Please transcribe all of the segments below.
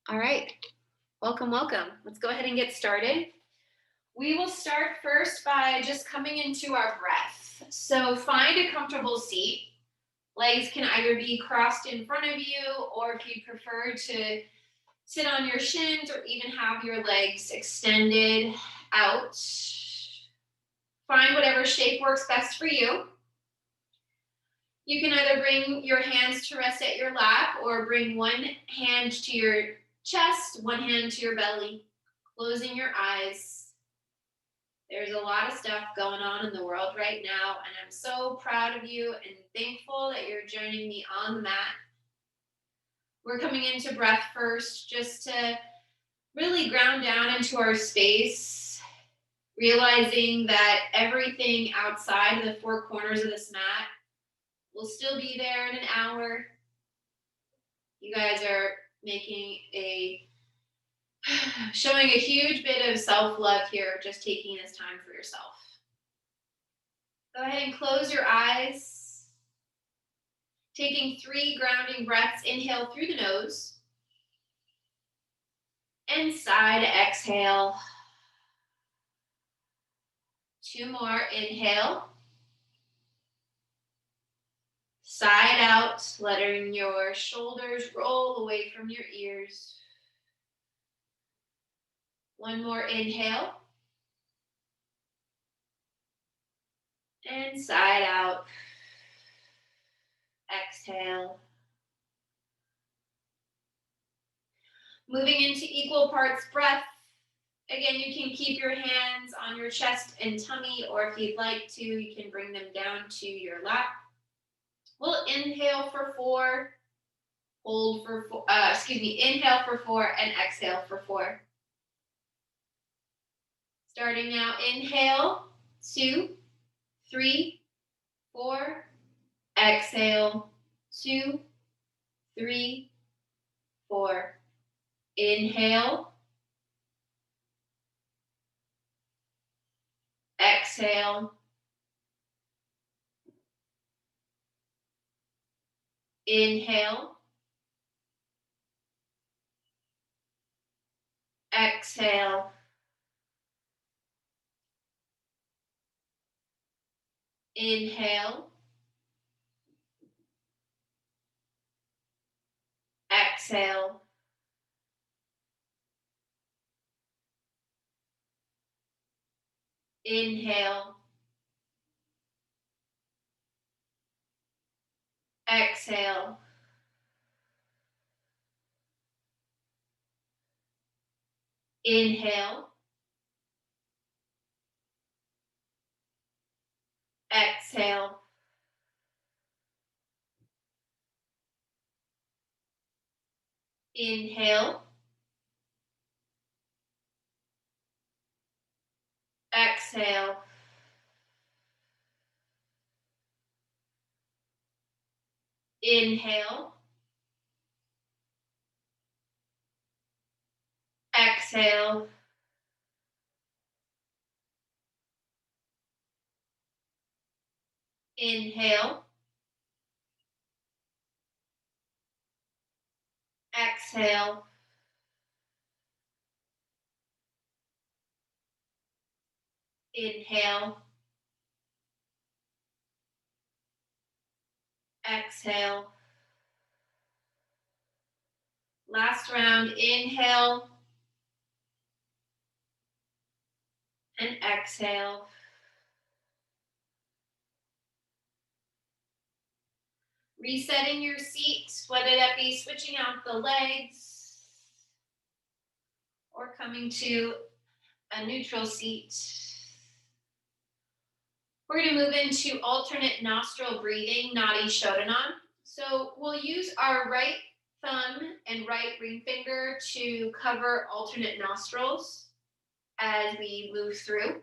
All right, welcome, welcome. Let's go ahead and get started. We will start first by just coming into our breath. So find a comfortable seat. Legs can either be crossed in front of you, or if you prefer to sit on your shins or even have your legs extended out. Find whatever shape works best for you. You can either bring your hands to rest at your lap or bring one hand to your chest, one hand to your belly, closing your eyes. There's a lot of stuff going on in the world right now, and I'm so proud of you and thankful that you're joining me on the mat. We're coming into breath first just to really ground down into our space, realizing that everything outside of the four corners of this mat will still be there in an hour. You guys are making showing a huge bit of self-love here, just taking this time for yourself. Go ahead and close your eyes. Taking 3 grounding breaths. Inhale through the nose. And side exhale. 2 more. Inhale. Side out, letting your shoulders roll away from your ears. 1 more. Inhale. And side out. Exhale. Moving into equal parts breath. Again, you can keep your hands on your chest and tummy, or if you'd like to, you can bring them down to your lap. We'll inhale for 4, hold for 4, inhale for 4 and exhale for 4. Starting now, inhale, 2, 3, 4, exhale, 2, 3, 4. Inhale, exhale, inhale, exhale, inhale, exhale, inhale, exhale, inhale, exhale, inhale, exhale, inhale, exhale, inhale, exhale, inhale, exhale. Last round, inhale and exhale. Resetting your seat, whether that be switching out the legs or coming to a neutral seat. We're going to move into alternate nostril breathing, Nadi Shodanon. So we'll use our right thumb and right ring finger to cover alternate nostrils as we move through.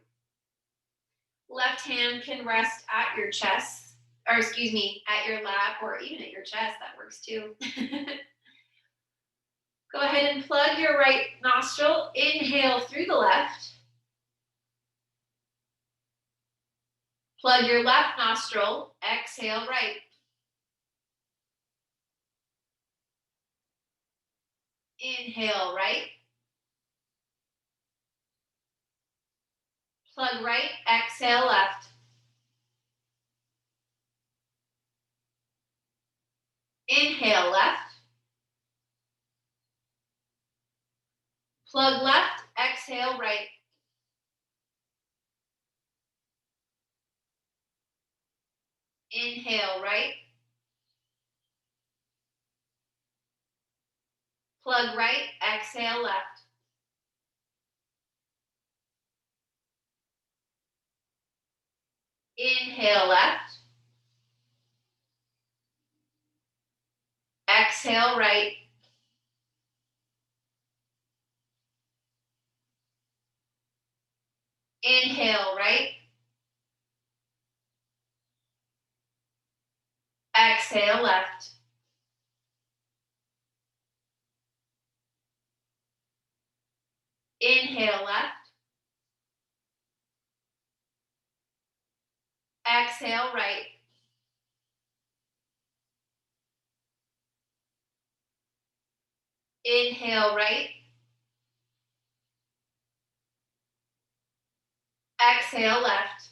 Left hand can rest at your chest, or at your lap, or even at your chest. That works too. Go ahead and plug your right nostril. Inhale through the left. Plug your left nostril. Exhale right. Inhale right. Plug right, exhale left. Inhale left. Plug left, exhale right. Inhale right. Plug right, exhale left. Inhale left. Exhale right. Inhale right. Exhale left. Inhale left. Exhale right. Inhale right. Exhale left.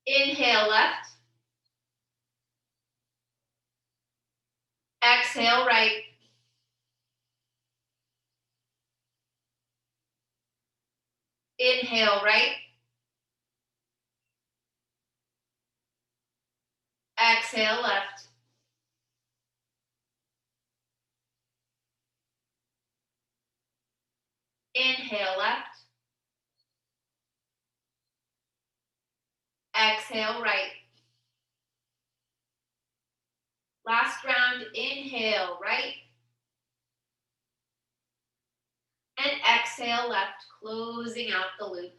Inhale left. Exhale right. Inhale right. Exhale left. Inhale left. Exhale right. Last round, inhale right. And exhale left, closing out the loop.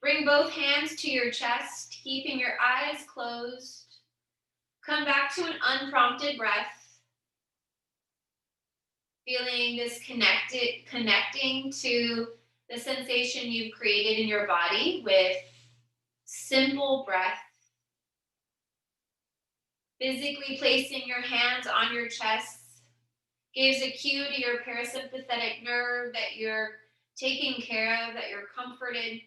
Bring both hands to your chest, keeping your eyes closed. Come back to an unprompted breath. Feeling this connecting to the sensation you've created in your body with simple breath. Physically placing your hands on your chest gives a cue to your parasympathetic nerve that you're taken care of, that you're comforted.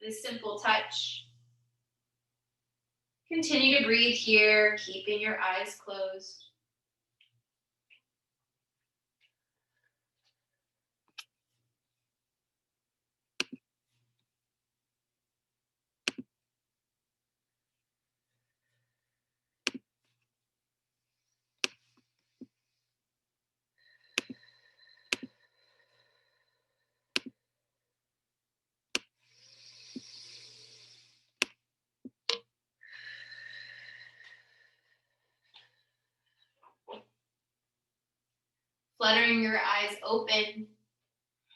This simple touch. Continue to breathe here, keeping your eyes closed. Fluttering your eyes open.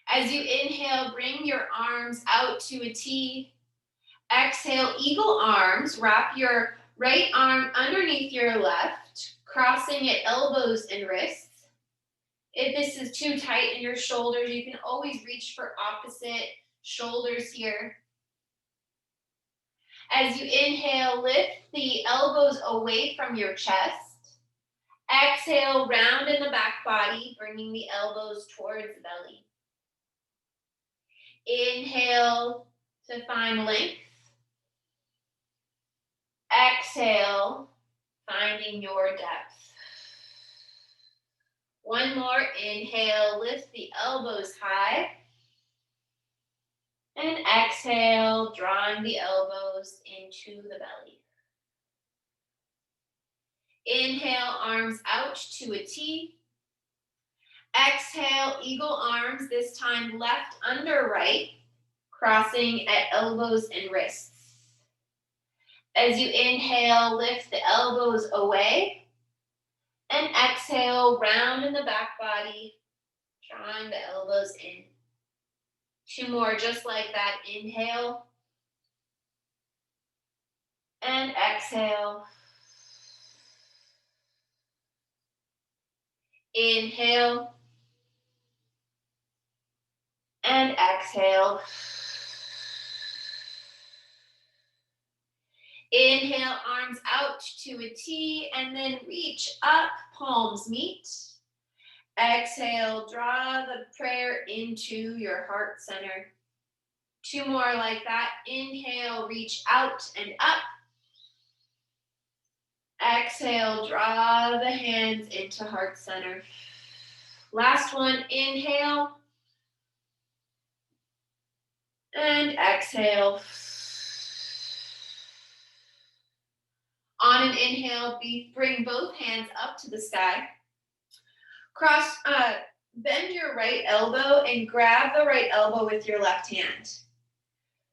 As you inhale, bring your arms out to a T. Exhale, eagle arms. Wrap your right arm underneath your left, crossing at elbows and wrists. If this is too tight in your shoulders, you can always reach for opposite shoulders here. As you inhale, lift the elbows away from your chest. Exhale, round in the back body, bringing the elbows towards the belly. Inhale to find length. Exhale, finding your depth. One more, inhale, lift the elbows high. And exhale, drawing the elbows into the belly. Inhale, arms out to a T. Exhale, eagle arms, this time left under right, crossing at elbows and wrists. As you inhale, lift the elbows away. And exhale, round in the back body, drawing the elbows in. Two more just like that. Inhale. And exhale. Inhale. And exhale. Inhale, arms out to a T, and then reach up, palms meet. Exhale, draw the prayer into your heart center. 2 more like that. Inhale, reach out and up. Exhale, draw the hands into heart center. Last one, inhale. And exhale. On an inhale, bring both hands up to the sky. Bend your right elbow and grab the right elbow with your left hand.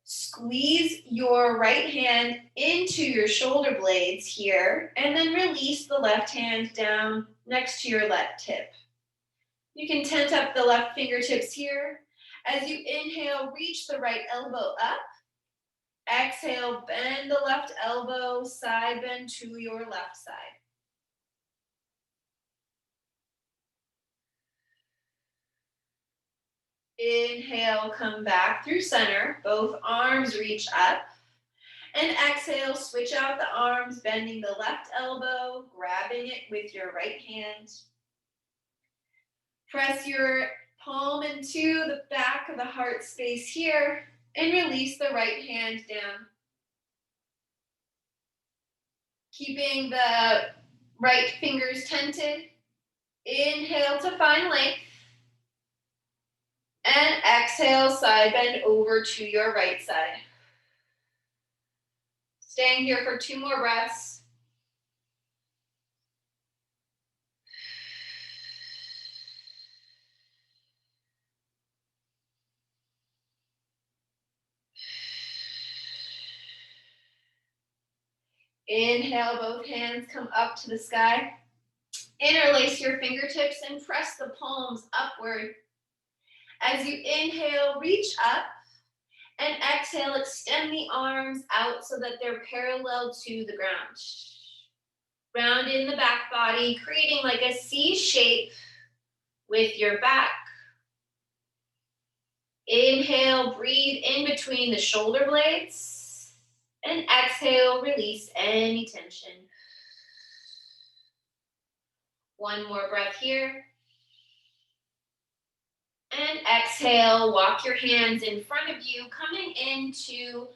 Squeeze your right hand into your shoulder blades here, and then release the left hand down next to your left hip. You can tent up the left fingertips here. As you inhale, reach the right elbow up. Exhale, bend the left elbow, side bend to your left side. Inhale, come back through center. Both arms reach up. And exhale, switch out the arms, bending the left elbow, grabbing it with your right hand. Press your palm into the back of the heart space here and release the right hand down. Keeping the right fingers tented. Inhale to find length. And exhale, side bend over to your right side. Staying here for 2 more breaths. Inhale, both hands come up to the sky. Interlace your fingertips and press the palms upward. As you inhale, reach up, and exhale, extend the arms out so that they're parallel to the ground. Round in the back body, creating like a C shape with your back. Inhale, breathe in between the shoulder blades, and exhale, release any tension. 1 more breath here. And exhale, walk your hands in front of you, coming into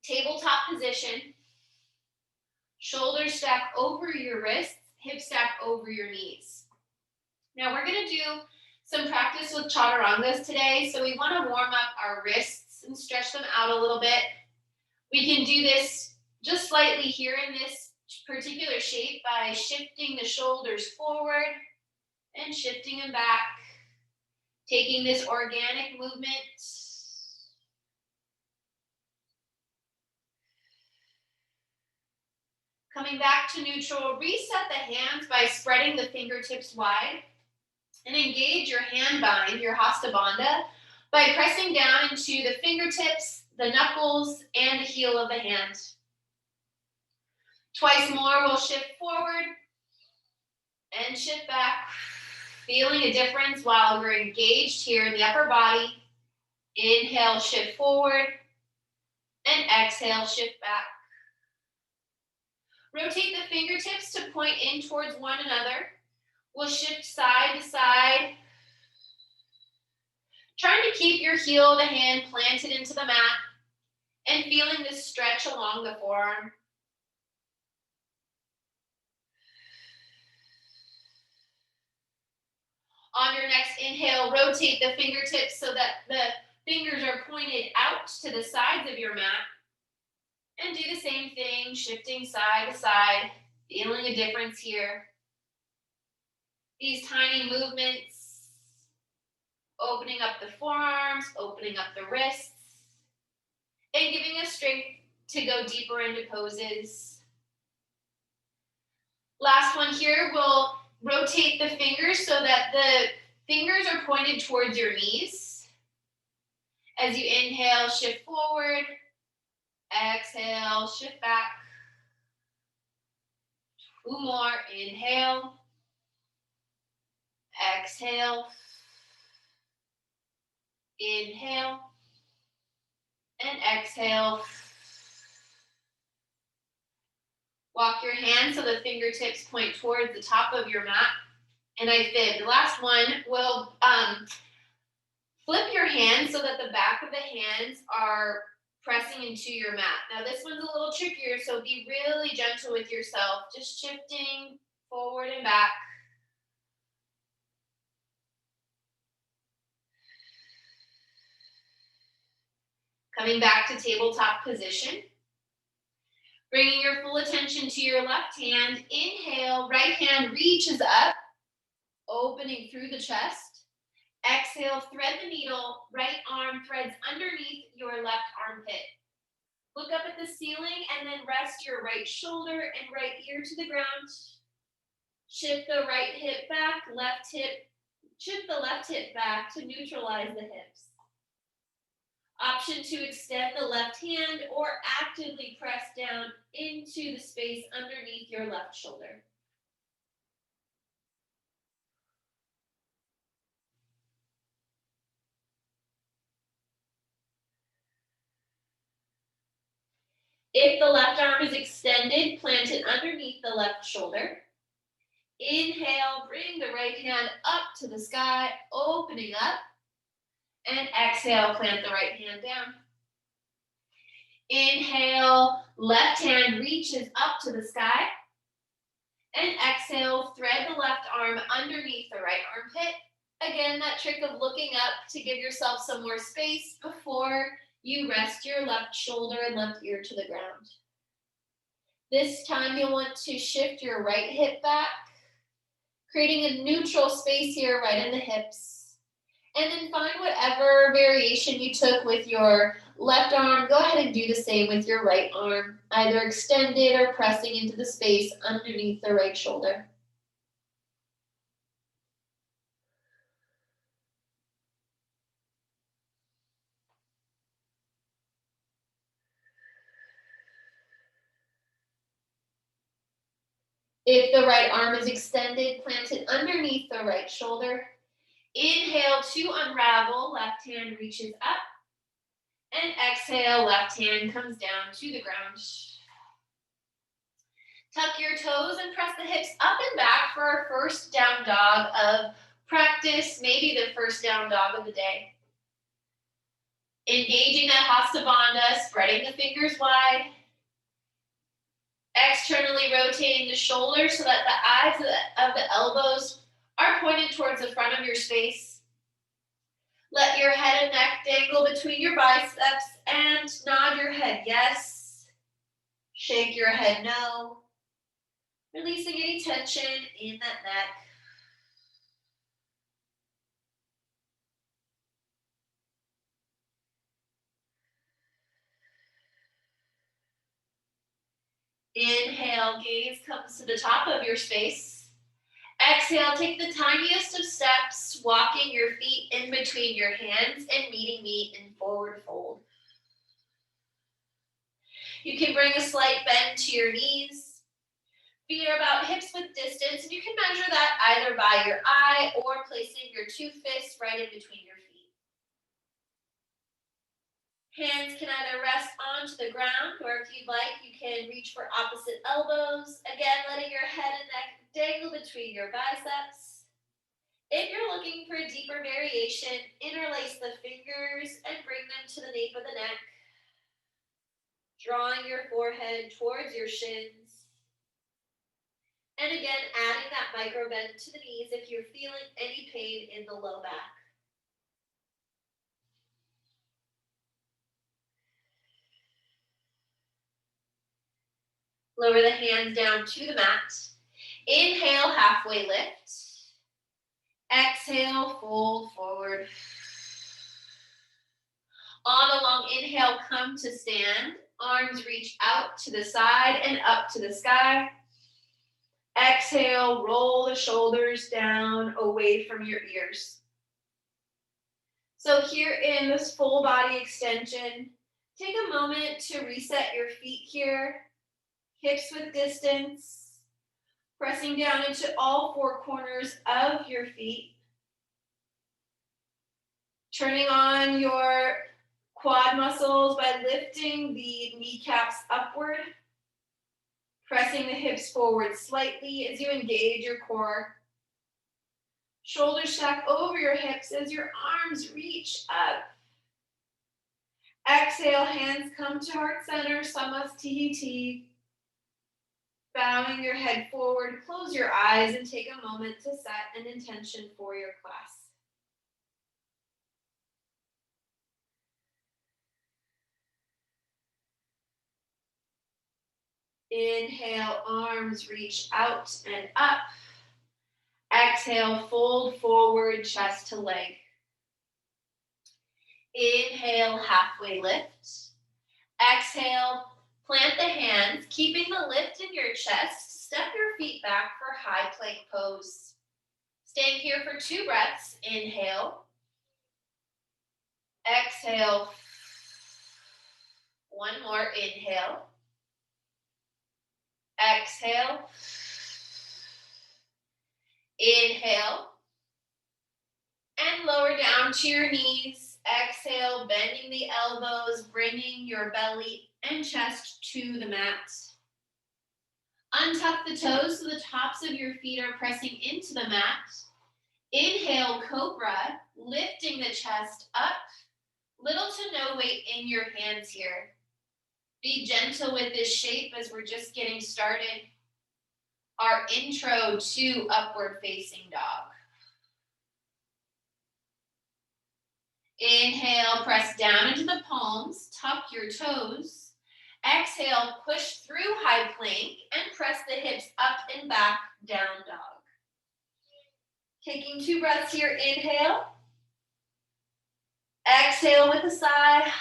tabletop position. Shoulders stack over your wrists, hips stack over your knees. Now we're going to do some practice with chaturangas today. So we want to warm up our wrists and stretch them out a little bit. We can do this just slightly here in this particular shape by shifting the shoulders forward and shifting them back. Taking this organic movement. Coming back to neutral, reset the hands by spreading the fingertips wide. And engage your hand bind, your Hasta Bandha, by pressing down into the fingertips, the knuckles, and the heel of the hand. Twice more, we'll shift forward and shift back. Feeling a difference while we're engaged here in the upper body. Inhale, shift forward, and exhale, shift back. Rotate the fingertips to point in towards one another. We'll shift side to side. Trying to keep your heel of the hand planted into the mat and feeling this stretch along the forearm. On your next inhale, rotate the fingertips so that the fingers are pointed out to the sides of your mat. And do the same thing, shifting side to side, feeling a difference here. These tiny movements, opening up the forearms, opening up the wrists, and giving us strength to go deeper into poses. Last one here, we'll rotate the fingers so that the fingers are pointed towards your knees. As you inhale, shift forward. Exhale, shift back. 2 more. Inhale. Exhale. Inhale. And exhale. Walk your hands so the fingertips point towards the top of your mat. And I fib. The last one will flip your hands so that the back of the hands are pressing into your mat. Now this one's a little trickier, so be really gentle with yourself. Just shifting forward and back. Coming back to tabletop position. Bringing your full attention to your left hand. Inhale, right hand reaches up, opening through the chest. Exhale, thread the needle, right arm threads underneath your left armpit. Look up at the ceiling and then rest your right shoulder and right ear to the ground. Shift the right hip back, left hip, shift the left hip back to neutralize the hips. Option to extend the left hand or actively press down into the space underneath your left shoulder. If the left arm is extended, plant it underneath the left shoulder. Inhale, bring the right hand up to the sky, opening up. And exhale, plant the right hand down. Inhale, left hand reaches up to the sky. And exhale, thread the left arm underneath the right armpit. Again, that trick of looking up to give yourself some more space before you rest your left shoulder and left ear to the ground. This time you'll want to shift your right hip back, creating a neutral space here right in the hips. And then find whatever variation you took with your left arm. Go ahead and do the same with your right arm, either extended or pressing into the space underneath the right shoulder. If the right arm is extended, plant it underneath the right shoulder. Inhale to unravel, left hand reaches up. And exhale, left hand comes down to the ground. Tuck your toes and press the hips up and back for our first down dog of practice, maybe the first down dog of the day. Engaging that Hasta Bandha, spreading the fingers wide. Externally rotating the shoulders so that the eyes of the elbows are pointed towards the front of your space. Let your head and neck dangle between your biceps and nod your head yes. Shake your head no. Releasing any tension in that neck. Inhale, gaze comes to the top of your space. Exhale, take the tiniest of steps, walking your feet in between your hands and meeting me in forward fold. You can bring a slight bend to your knees. Feet are about hips width distance, and you can measure that either by your eye or placing your two fists right in between your feet. Hands can either rest onto the ground, or if you'd like, you can reach for opposite elbows. Again, letting your head and neck dangle between your biceps. If you're looking for a deeper variation, interlace the fingers and bring them to the nape of the neck. Drawing your forehead towards your shins. And again, adding that micro bend to the knees if you're feeling any pain in the low back. Lower the hands down to the mat. Inhale, halfway lift. Exhale, fold forward. On a long inhale, come to stand. Arms reach out to the side and up to the sky. Exhale, roll the shoulders down away from your ears. So here in this full body extension, take a moment to reset your feet here. Hips with distance, pressing down into all four corners of your feet. Turning on your quad muscles by lifting the kneecaps upward. Pressing the hips forward slightly as you engage your core. Shoulders stack over your hips as your arms reach up. Exhale, hands come to heart center, Samastiti. Bowing your head forward, close your eyes and take a moment to set an intention for your class. Inhale, arms reach out and up. Exhale, fold forward, chest to leg. Inhale, halfway lift. Exhale, plant the hands, keeping the lift in your chest. Step your feet back for high plank pose. Staying here for 2 breaths. Inhale. Exhale. One more. Inhale. Exhale. Inhale. And lower down to your knees. Exhale, bending the elbows, bringing your belly and chest to the mat. Untuck the toes so the tops of your feet are pressing into the mat. Inhale, cobra, lifting the chest up. Little to no weight in your hands here. Be gentle with this shape as we're just getting started. Our intro to upward facing dog. Inhale, press down into the palms, tuck your toes. Exhale, push through high plank and press the hips up and back, down dog. Taking 2 breaths here, inhale. Exhale with a sigh.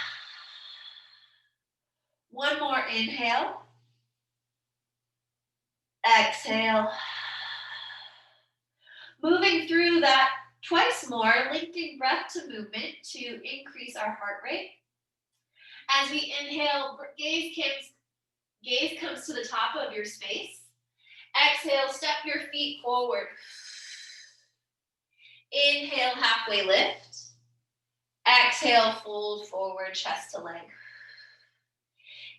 One more, inhale. Exhale. Moving through that twice more, linking breath to movement to increase our heart rate. As we inhale, gaze comes to the top of your space. Exhale, step your feet forward. Inhale, halfway lift. Exhale, fold forward, chest to leg.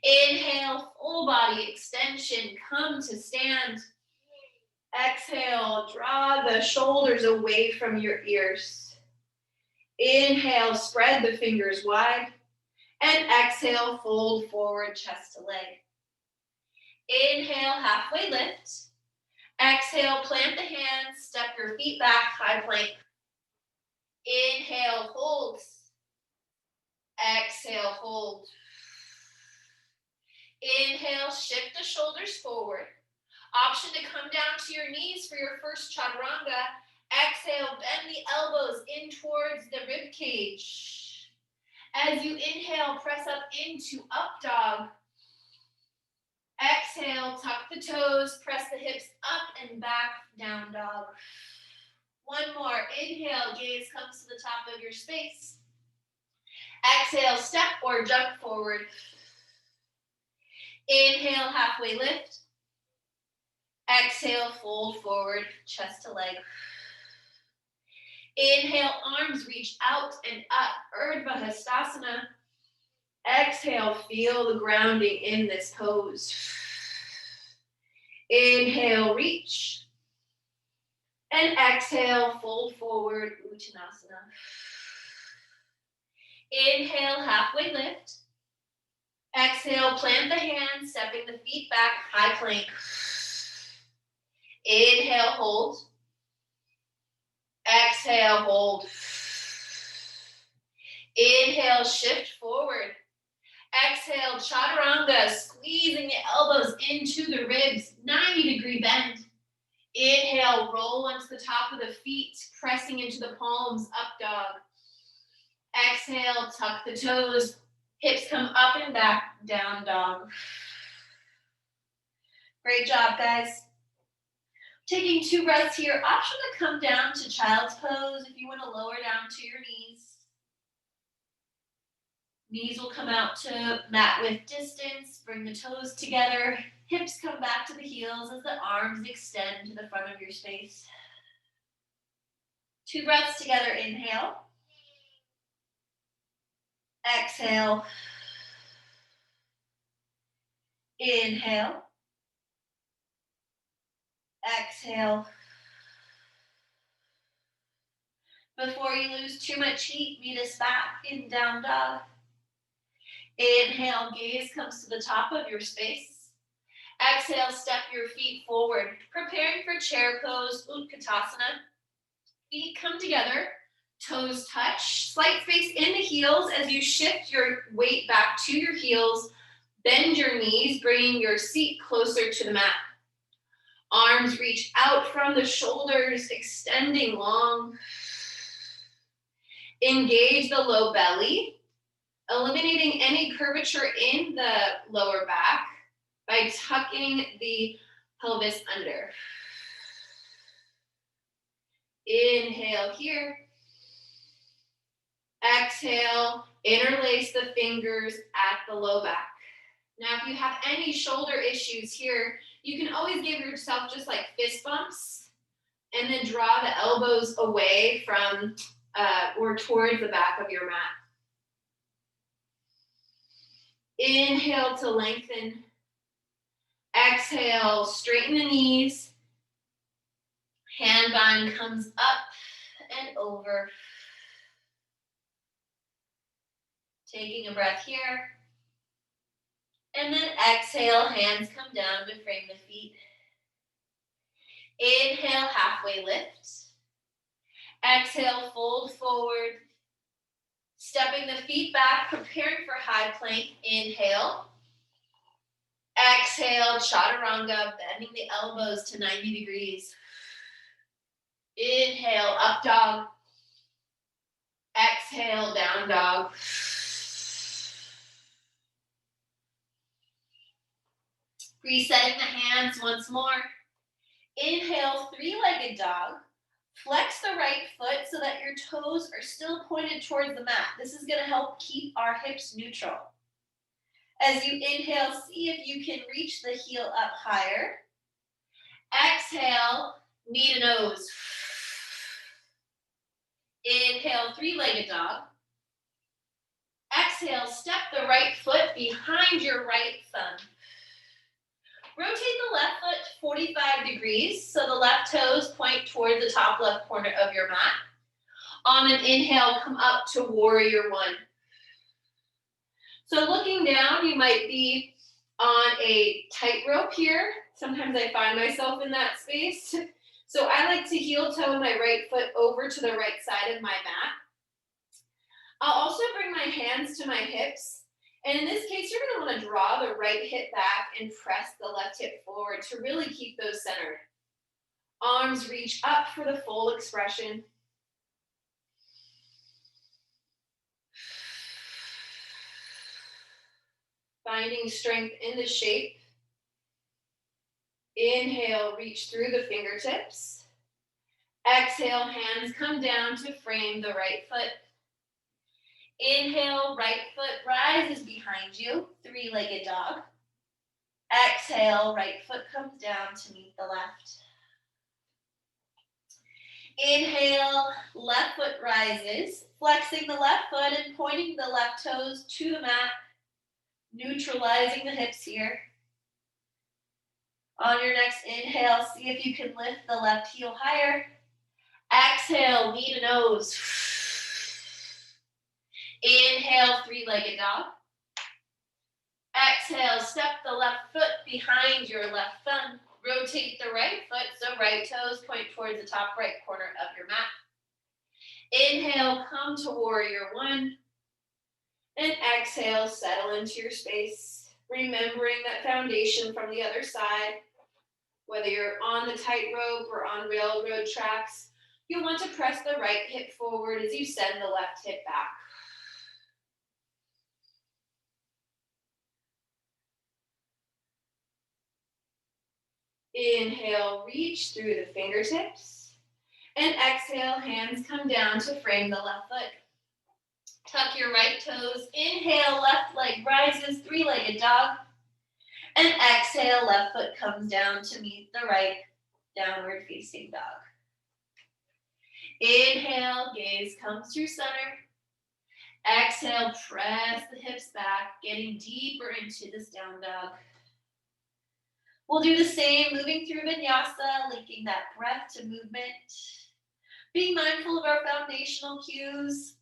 Inhale, full body extension, come to stand. Exhale, draw the shoulders away from your ears. Inhale, spread the fingers wide. And exhale, fold forward, chest to leg. Inhale, halfway lift. Exhale, plant the hands, step your feet back, high plank. Inhale, hold. Exhale, hold. Inhale, shift the shoulders forward. Option to come down to your knees for your first chaturanga. Exhale, bend the elbows in towards the rib cage. As you inhale, press up into up dog. Exhale, tuck the toes, press the hips up and back, down dog. One more, inhale, gaze comes to the top of your space. Exhale, step or jump forward. Inhale, halfway lift. Exhale, fold forward, chest to leg. Inhale, arms reach out and up, Urdhva Hastasana. Exhale, feel the grounding in this pose. Inhale, reach. And exhale, fold forward, Uttanasana. Inhale, halfway lift. Exhale, plant the hands, stepping the feet back, high plank. Inhale, hold. Exhale, hold. Inhale, shift forward. Exhale, chaturanga, squeezing the elbows into the ribs, 90-degree bend. Inhale, roll onto the top of the feet, pressing into the palms, up dog. Exhale, tuck the toes, hips come up and back, down dog. Great job, guys. Taking 2 breaths here. Option to come down to child's pose if you want to lower down to your knees. Knees will come out to mat width distance. Bring the toes together. Hips come back to the heels as the arms extend to the front of your space. 2 breaths together. Inhale. Exhale. Inhale. Exhale. Before you lose too much heat, meet us back in down dog. Inhale, gaze comes to the top of your space. Exhale, step your feet forward, preparing for chair pose, Utkatasana. Feet come together, toes touch, slight space in the heels as you shift your weight back to your heels. Bend your knees, bringing your seat closer to the mat. Arms reach out from the shoulders, extending long. Engage the low belly, eliminating any curvature in the lower back by tucking the pelvis under. Inhale here. Exhale, interlace the fingers at the low back. Now, if you have any shoulder issues here, you can always give yourself just like fist bumps and then draw the elbows away from or towards the back of your mat. Inhale to lengthen. Exhale, straighten the knees. Hand bind comes up and over. Taking a breath here. And then exhale, hands come down to frame the feet. Inhale, halfway lift. Exhale, fold forward. Stepping the feet back, preparing for high plank. Inhale. Exhale, chaturanga, bending the elbows to 90 degrees. Inhale, up dog. Exhale, down dog. Resetting the hands once more. Inhale, three-legged dog. Flex the right foot so that your toes are still pointed towards the mat. This is going to help keep our hips neutral. As you inhale, see if you can reach the heel up higher. Exhale, knee to nose. Inhale, three-legged dog. Exhale, step the right foot behind your right thumb. Rotate the left foot 45 degrees so the left toes point toward the top left corner of your mat. On an inhale, come up to warrior one. So looking down, you might be on a tightrope here. Sometimes I find myself in that space. So I like to heel toe my right foot over to the right side of my mat. I'll also bring my hands to my hips. And in this case, you're going to want to draw the right hip back and press the left hip forward to really keep those centered. Arms reach up for the full expression. Finding strength in the shape. Inhale, reach through the fingertips. Exhale, hands come down to frame the right foot. Inhale, right foot rises behind you, three-legged dog. Exhale, right foot comes down to meet the left. Inhale, left foot rises, flexing the left foot and pointing the left toes to the mat, neutralizing the hips here. On your next inhale, see if you can lift the left heel higher. Exhale, knee to nose. Inhale, three-legged dog. Exhale, step the left foot behind your left thumb. Rotate the right foot so right toes point towards the top right corner of your mat. Inhale, come to warrior one. And exhale, settle into your space. Remembering that foundation from the other side. Whether you're on the tightrope or on railroad tracks, you'll want to press the right hip forward as you send the left hip back. Inhale, reach through the fingertips. And exhale, hands come down to frame the left foot. Tuck your right toes. Inhale, left leg rises, three-legged dog. And exhale, left foot comes down to meet the right, downward facing dog. Inhale, gaze comes through center. Exhale, press the hips back, getting deeper into this down dog. We'll do the same, moving through Vinyasa, linking that breath to movement. Being mindful of our foundational cues.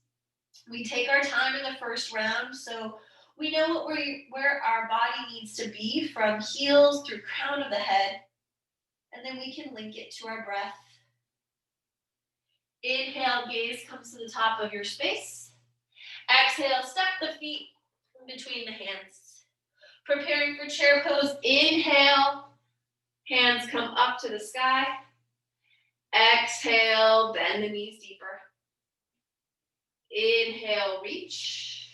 We take our time in the first round, so we know where our body needs to be from heels through crown of the head, and then we can link it to our breath. Inhale, gaze comes to the top of your space. Exhale, step the feet in between the hands. Preparing for chair pose, inhale, hands come up to the sky. Exhale, bend the knees deeper. Inhale, reach.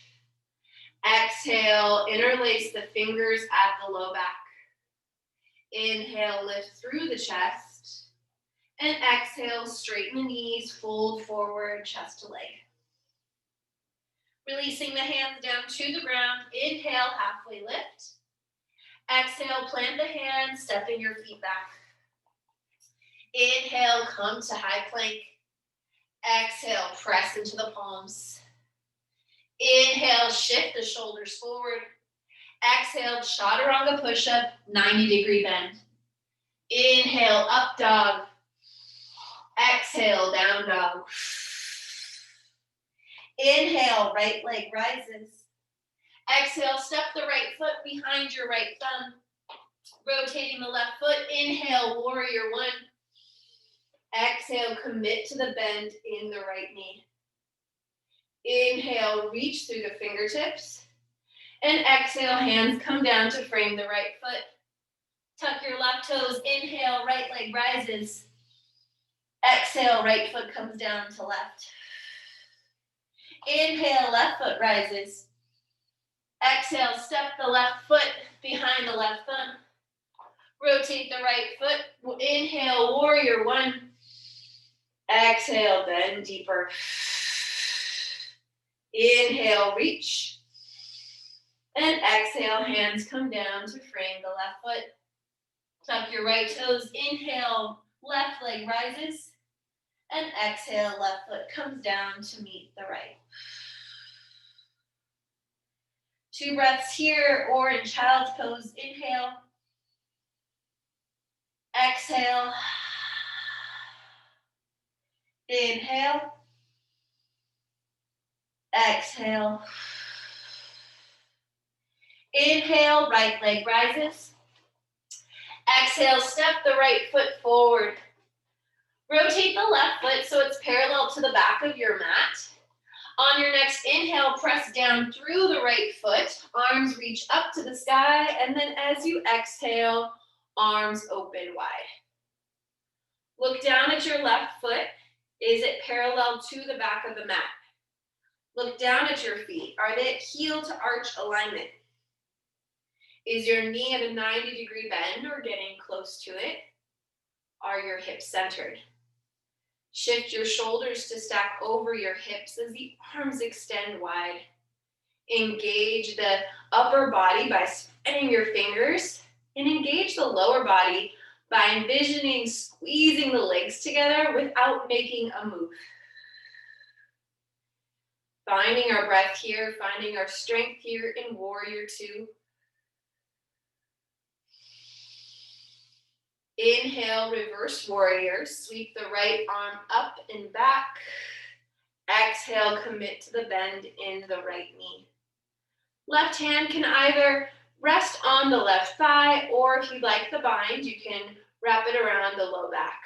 Exhale, interlace the fingers at the low back. Inhale, lift through the chest. And exhale, straighten the knees, fold forward, chest to leg. Releasing the hands down to the ground. Inhale, halfway lift. Exhale, plant the hands, stepping your feet back. Inhale, come to high plank. Exhale, press into the palms. Inhale, shift the shoulders forward. Exhale, chaturanga push-up, 90-degree bend. Inhale, up dog. Exhale, down dog. Inhale, right leg rises. Exhale, step the right foot behind your right thumb. Rotating the left foot. Inhale, warrior one. Exhale, commit to the bend in the right knee. Inhale, reach through the fingertips. And exhale, hands come down to frame the right foot. Tuck your left toes. Inhale, right leg rises. Exhale, right foot comes down to left. Inhale, left foot rises. Exhale, step the left foot behind the left thumb. Rotate the right foot. Inhale, warrior one. Exhale, bend deeper. Inhale, reach. And exhale, hands come down to frame the left foot. Tuck your right toes. Inhale, left leg rises. And exhale, left foot comes down to meet the right. 2 breaths here, or in child's pose. Inhale. Exhale. Inhale. Exhale. Inhale, right leg rises. Exhale, step the right foot forward. Rotate the left foot so it's parallel to the back of your mat. On your next inhale, press down through the right foot. Arms reach up to the sky, and then as you exhale, arms open wide. Look down at your left foot. Is it parallel to the back of the mat? Look down at your feet. Are they at heel to arch alignment? Is your knee at a 90-degree bend or getting close to it? Are your hips centered? Shift your shoulders to stack over your hips as the arms extend wide. Engage the upper body by spreading your fingers, and engage the lower body by envisioning squeezing the legs together without making a move. Finding our breath here, finding our strength here in warrior two. Inhale, reverse warrior. Sweep the right arm up and back. Exhale, commit to the bend in the right knee. Left hand can either rest on the left thigh, or if you'd like the bind, you can wrap it around the low back.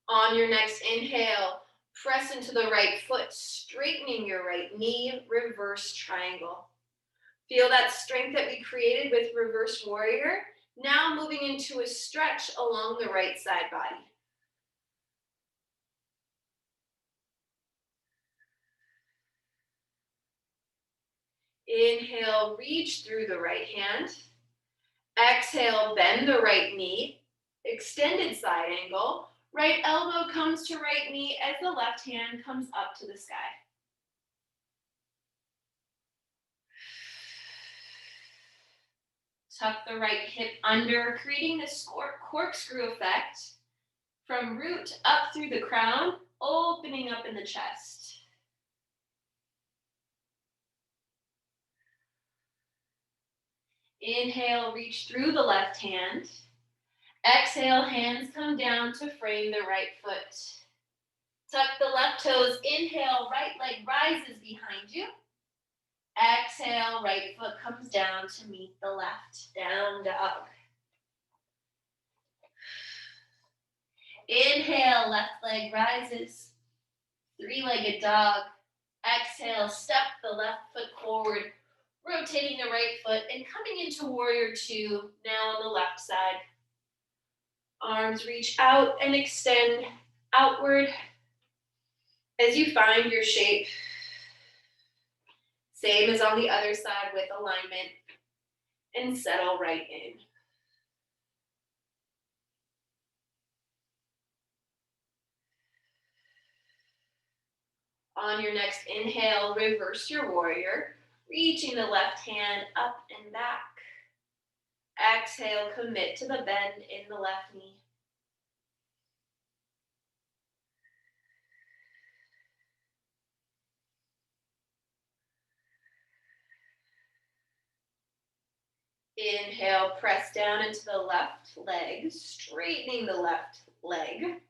On your next inhale, press into the right foot, straightening your right knee, reverse triangle. Feel that strength that we created with reverse warrior, now moving into a stretch along the right side body. Inhale, reach through the right hand. Exhale, bend the right knee, extended side angle. Right elbow comes to right knee as the left hand comes up to the sky. Tuck the right hip under, creating this corkscrew effect from root up through the crown, opening up in the chest. Inhale, reach through the left hand. Exhale, hands come down to frame the right foot. Tuck the left toes. Inhale, right leg rises behind you. Exhale, right foot comes down to meet the left. Down dog. Inhale, left leg rises. Three-legged dog. Exhale, step the left foot forward, rotating the right foot and coming into warrior two, now on the left side. Arms reach out and extend outward as you find your shape. Same as on the other side with alignment, and settle right in. On your next inhale, reverse your warrior, reaching the left hand up and back. Exhale, commit to the bend in the left knee. Inhale, press down into the left leg, straightening the left leg.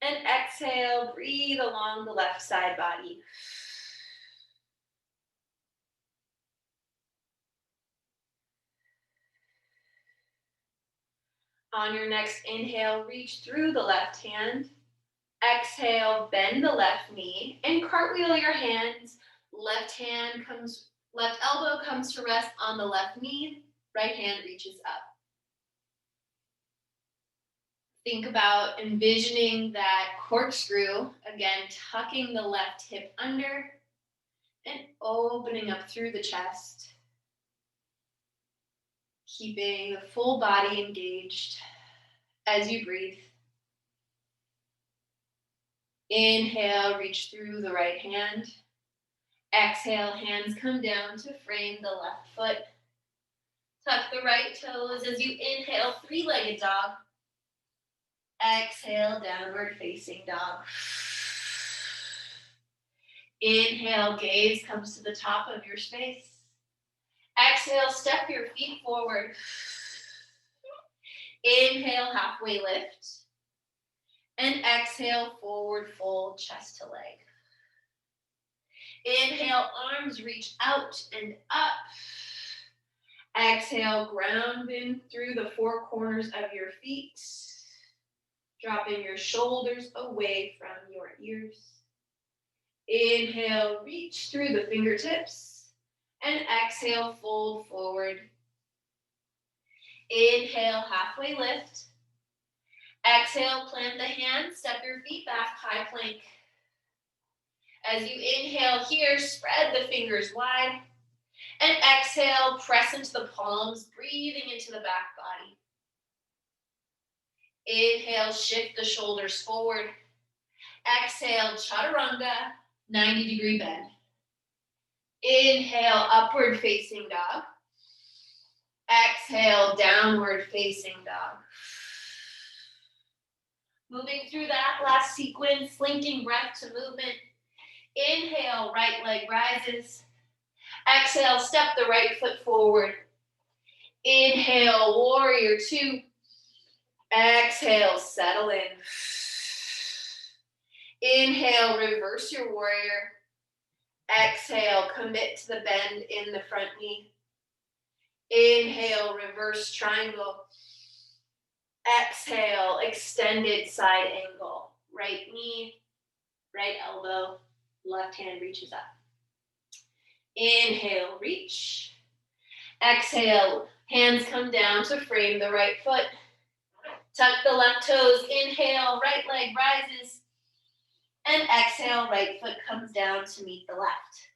And exhale, breathe along the left side body. On your next inhale, reach through the left hand. Exhale, bend the left knee and cartwheel your hands. Left elbow comes to rest on the left knee. Right hand reaches up. Think about envisioning that corkscrew, again, tucking the left hip under and opening up through the chest. Keeping the full body engaged as you breathe. Inhale, reach through the right hand. Exhale, hands come down to frame the left foot. Tuck the right toes as you inhale, three-legged dog. Exhale, downward facing dog. Inhale, gaze comes to the top of your space. Exhale, step your feet forward. Inhale, halfway lift. And exhale, forward fold, chest to leg. Inhale, arms reach out and up. Exhale, ground in through the four corners of your feet. Dropping your shoulders away from your ears. Inhale, reach through the fingertips. And exhale, fold forward. Inhale, halfway lift. Exhale, plant the hands, step your feet back, high plank. As you inhale here, spread the fingers wide. And exhale, press into the palms, breathing into the back body. Inhale, shift the shoulders forward. Exhale, chaturanga, 90-degree bend. Inhale, upward facing dog. Exhale, downward facing dog. Moving through that last sequence, linking breath to movement. Inhale, right leg rises. Exhale, step the right foot forward. Inhale, warrior two. Exhale, settle in. Inhale, reverse your warrior. Exhale, commit to the bend in the front knee. Inhale, reverse triangle. Exhale, extended side angle. Right knee, right elbow, left hand reaches up. Inhale, reach. Exhale, hands come down to frame the right foot. Tuck the left toes. Inhale, right leg rises. And exhale, right foot comes down to meet the left.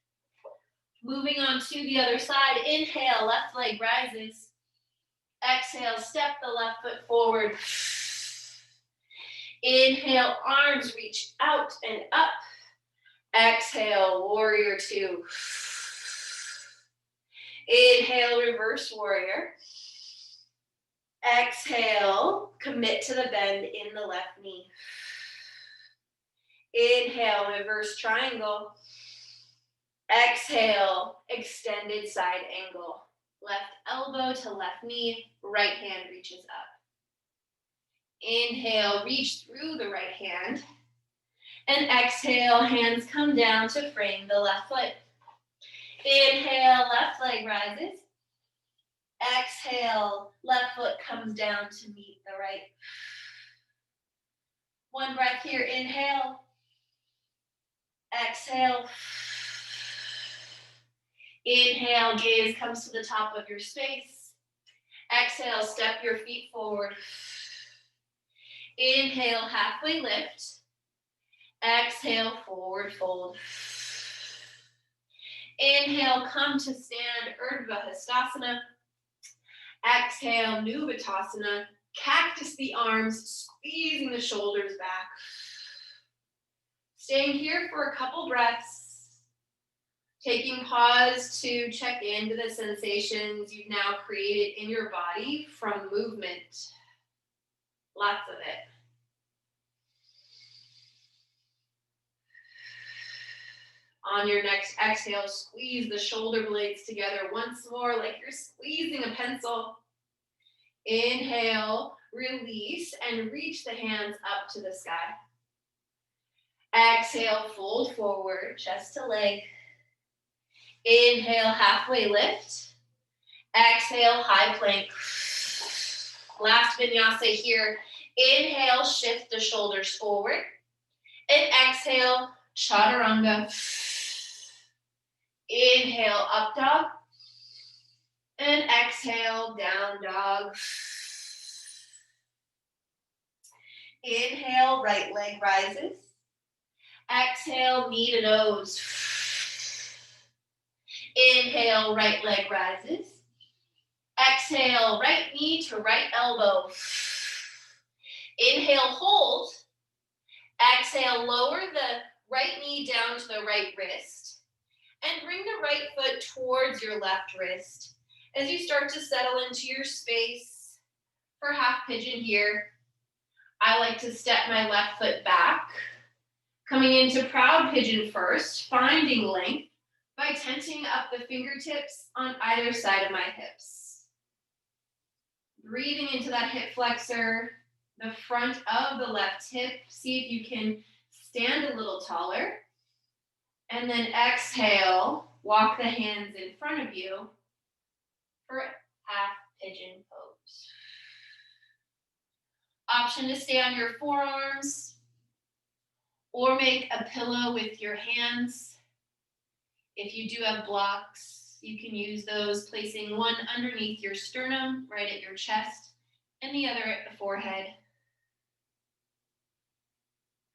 Moving on to the other side. Inhale, left leg rises. Exhale, step the left foot forward. Inhale, arms reach out and up. Exhale, warrior two. Inhale, reverse warrior. Exhale, commit to the bend in the left knee. Inhale, reverse triangle. Exhale, extended side angle. Left elbow to left knee, right hand reaches up. Inhale, reach through the right hand. And exhale, hands come down to frame the left foot. Inhale, left leg rises. Exhale, left foot comes down to meet the right. One breath here, inhale. Exhale. Inhale, gaze comes to the top of your space. Exhale, step your feet forward. Inhale, halfway lift. Exhale, forward fold. Inhale, come to stand, Urdhva Hastasana. Exhale, Nuvatasana. Cactus the arms, squeezing the shoulders back. Staying here for a couple breaths. Taking pause to check into the sensations you've now created in your body from movement. Lots of it. On your next exhale, squeeze the shoulder blades together once more like you're squeezing a pencil. Inhale, release, and reach the hands up to the sky. Exhale, fold forward, chest to leg. Inhale, halfway lift. Exhale, high plank. Last vinyasa here. Inhale, shift the shoulders forward. And exhale, chaturanga. Inhale, up dog. And exhale, down dog. Inhale, right leg rises. Exhale, knee to nose. Inhale, right leg rises. Exhale, right knee to right elbow. Inhale, hold. Exhale, lower the right knee down to the right wrist. And bring the right foot towards your left wrist as you start to settle into your space for half pigeon here. I like to step my left foot back, coming into proud pigeon first, finding length by tenting up the fingertips on either side of my hips. Breathing into that hip flexor, the front of the left hip. See if you can stand a little taller. And then exhale, walk the hands in front of you for half pigeon pose. Option to stay on your forearms or make a pillow with your hands. If you do have blocks, you can use those, placing one underneath your sternum, right at your chest, and the other at the forehead.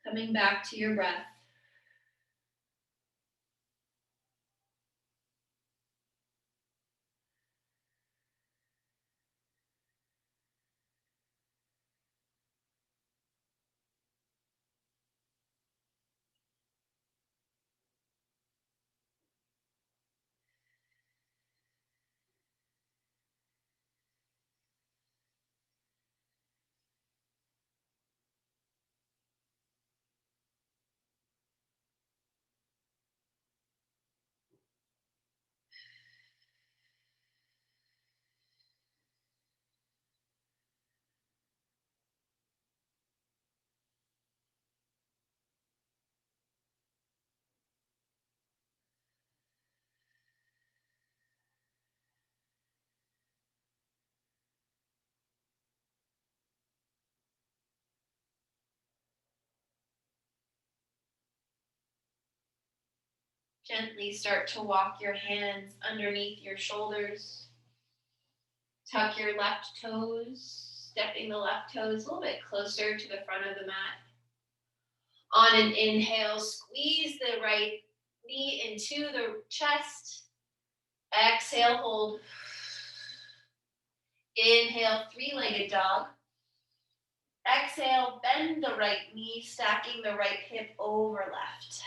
Coming back to your breath. Gently start to walk your hands underneath your shoulders. Tuck your left toes, stepping the left toes a little bit closer to the front of the mat. On an inhale, squeeze the right knee into the chest. Exhale, hold. Inhale, three-legged dog. Exhale, bend the right knee, stacking the right hip over left.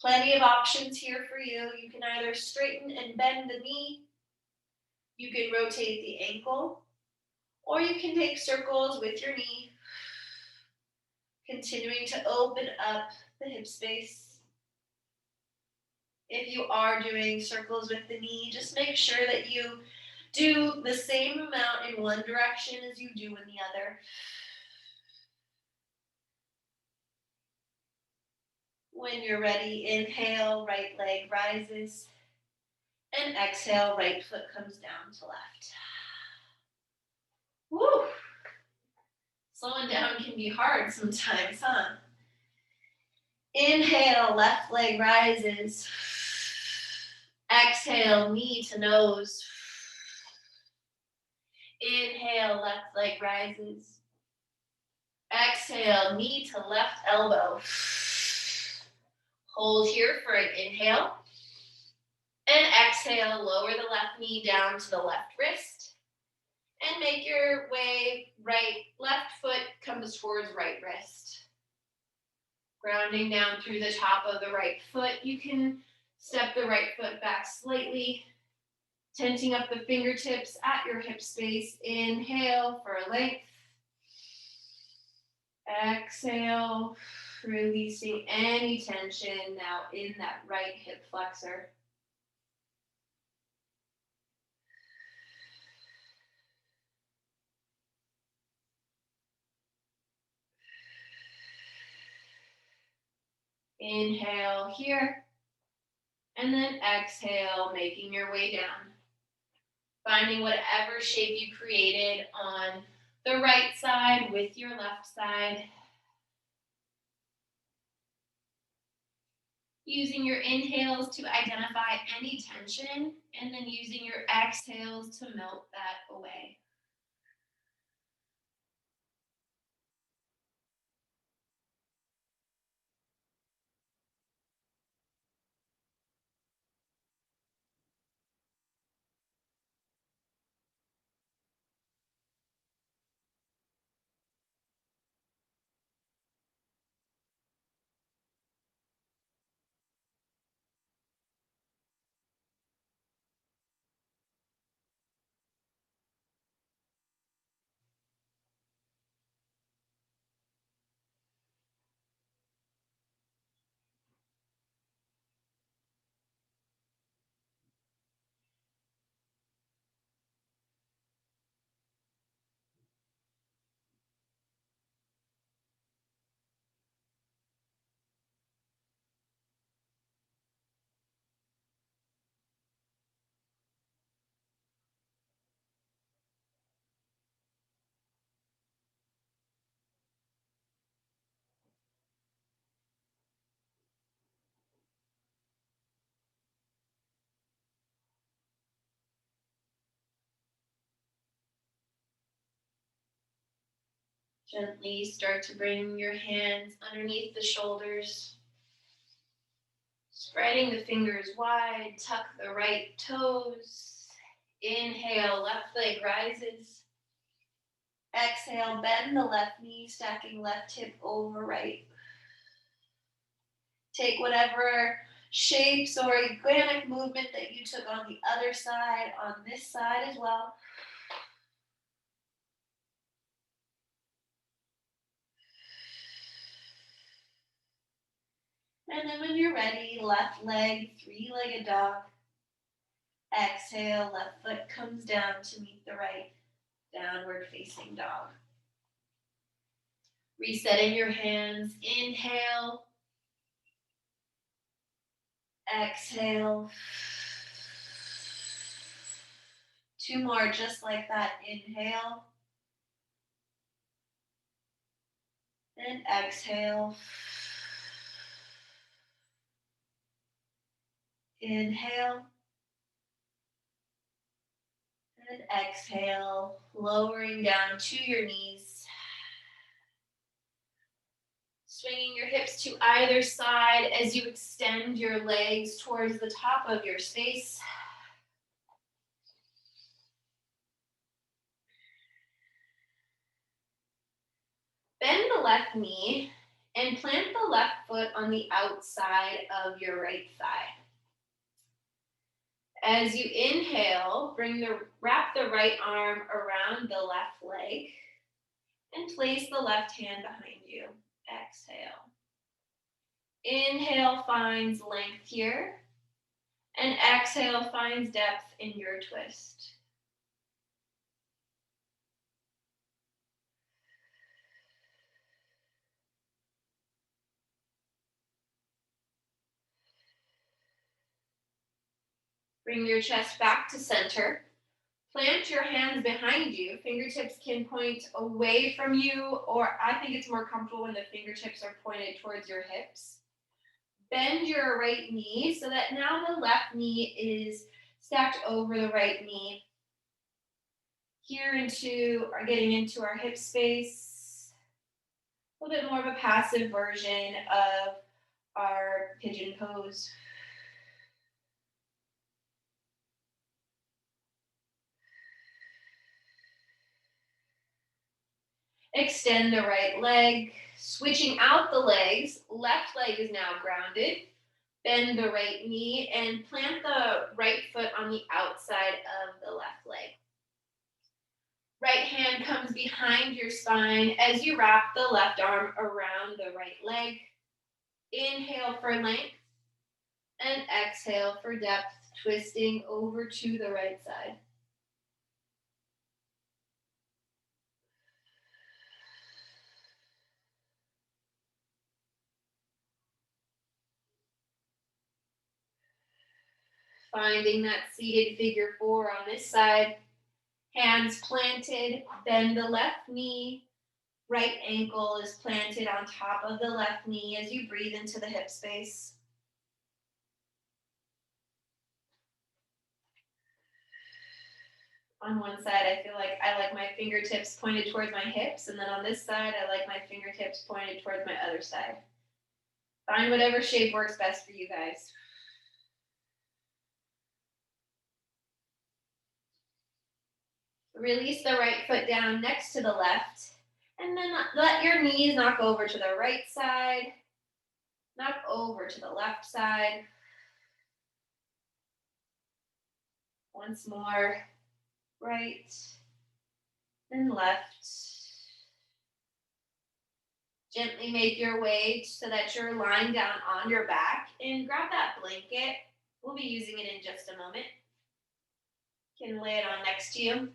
Plenty of options here for you. You can either straighten and bend the knee, you can rotate the ankle, or you can take circles with your knee, continuing to open up the hip space. If you are doing circles with the knee, just make sure that you do the same amount in one direction as you do in the other. When you're ready, inhale, right leg rises, and exhale, right foot comes down to left. Woo! Slowing down can be hard sometimes, huh? Inhale, left leg rises. Exhale, knee to nose. Inhale, left leg rises. Exhale, knee to left elbow. Hold here for an inhale. And exhale, lower the left knee down to the left wrist. And make your way left foot comes towards right wrist. Grounding down through the top of the right foot. You can step the right foot back slightly. Tenting up the fingertips at your hip space. Inhale for length. Exhale, releasing any tension now in that right hip flexor. Inhale here, and then exhale, making your way down. Finding whatever shape you created on the right side with your left side. Using your inhales to identify any tension, and then using your exhales to melt that away. Gently start to bring your hands underneath the shoulders. Spreading the fingers wide, tuck the right toes. Inhale, left leg rises. Exhale, bend the left knee, stacking left hip over right. Take whatever shapes or organic movement that you took on the other side, on this side as well. And then when you're ready, left leg, three-legged dog. Exhale, left foot comes down to meet the right, downward facing dog. Resetting your hands, inhale. Exhale. Two more just like that, inhale. And exhale. Inhale. And exhale, lowering down to your knees. Swinging your hips to either side as you extend your legs towards the top of your space. Bend the left knee and plant the left foot on the outside of your right thigh. As you inhale, wrap the right arm around the left leg and place the left hand behind you. Exhale. Inhale finds length here. And exhale finds depth in your twist. Bring your chest back to center. Plant your hands behind you. Fingertips can point away from you, or I think it's more comfortable when the fingertips are pointed towards your hips. Bend your right knee so that now the left knee is stacked over the right knee. Here getting into our hip space. A little bit more of a passive version of our pigeon pose. Extend the right leg, switching out the legs. Left leg is now grounded. Bend the right knee and plant the right foot on the outside of the left leg. Right hand comes behind your spine as you wrap the left arm around the right leg. Inhale for length and exhale for depth, twisting over to the right side. Finding that seated figure four on this side. Hands planted, bend the left knee. Right ankle is planted on top of the left knee as you breathe into the hip space. On one side, I like my fingertips pointed towards my hips, and then on this side, I like my fingertips pointed towards my other side. Find whatever shape works best for you guys. Release the right foot down next to the left, and then let your knees knock over to the right side, knock over to the left side. Once more, right and left. Gently make your way so that you're lying down on your back and grab that blanket. We'll be using it in just a moment. You can lay it on next to you.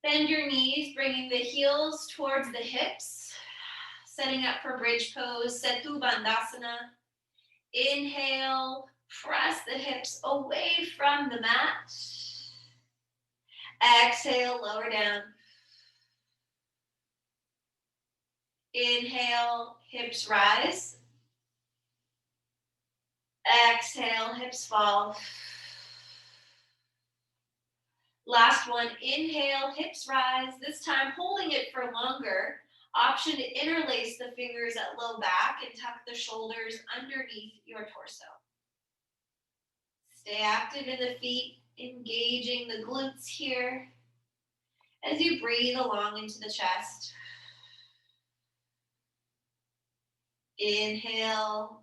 Bend your knees, bringing the heels towards the hips. Setting up for bridge pose, Setu Bandhasana. Inhale, press the hips away from the mat. Exhale, lower down. Inhale, hips rise. Exhale, hips fall. Last one, inhale, hips rise. This time holding it for longer. Option to interlace the fingers at low back and tuck the shoulders underneath your torso. Stay active in the feet, engaging the glutes here as you breathe along into the chest. Inhale,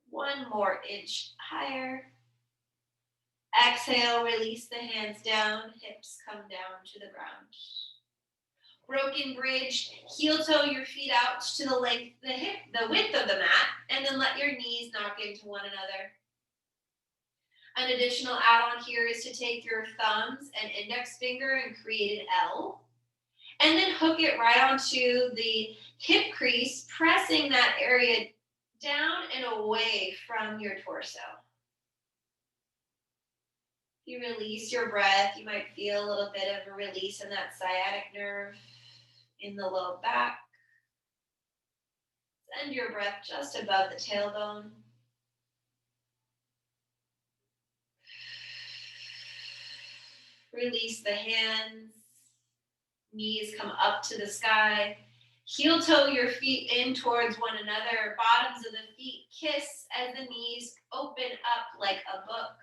one more inch higher. Exhale, release the hands down, hips come down to the ground. Broken bridge, heel toe your feet out to the length, the width of the mat, and then let your knees knock into one another. An additional add-on here is to take your thumbs and index finger and create an L, and then hook it right onto the hip crease, pressing that area down and away from your torso. You release your breath, you might feel a little bit of a release in that sciatic nerve in the low back. Send your breath just above the tailbone. Release the hands. Knees come up to the sky. Heel toe your feet in towards one another. Bottoms of the feet kiss as the knees open up like a book.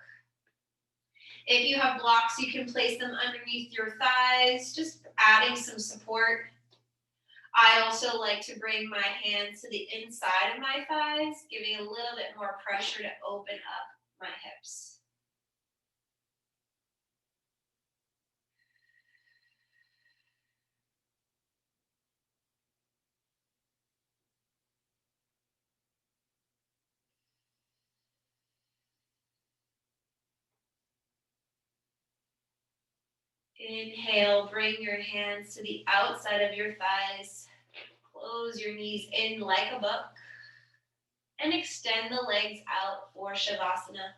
If you have blocks, you can place them underneath your thighs, just adding some support. I also like to bring my hands to the inside of my thighs, giving a little bit more pressure to open up my hips. Inhale, bring your hands to the outside of your thighs. Close your knees in like a book. And extend the legs out for Shavasana.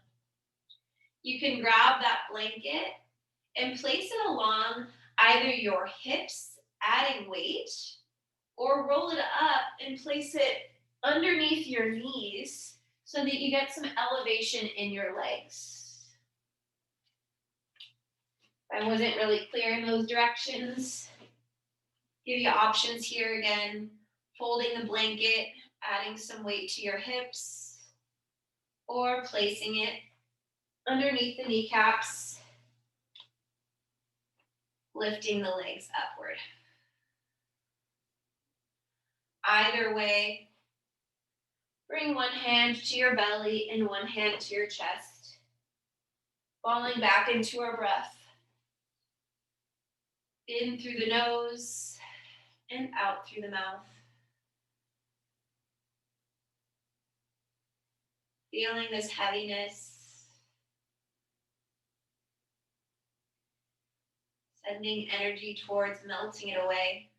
You can grab that blanket and place it along either your hips, adding weight, or roll it up and place it underneath your knees so that you get some elevation in your legs. If I wasn't really clear in those directions, give you options here again. Folding the blanket, adding some weight to your hips, or placing it underneath the kneecaps, lifting the legs upward. Either way, bring one hand to your belly and one hand to your chest, falling back into our breath. In through the nose and out through the mouth. Feeling this heaviness, sending energy towards melting it away.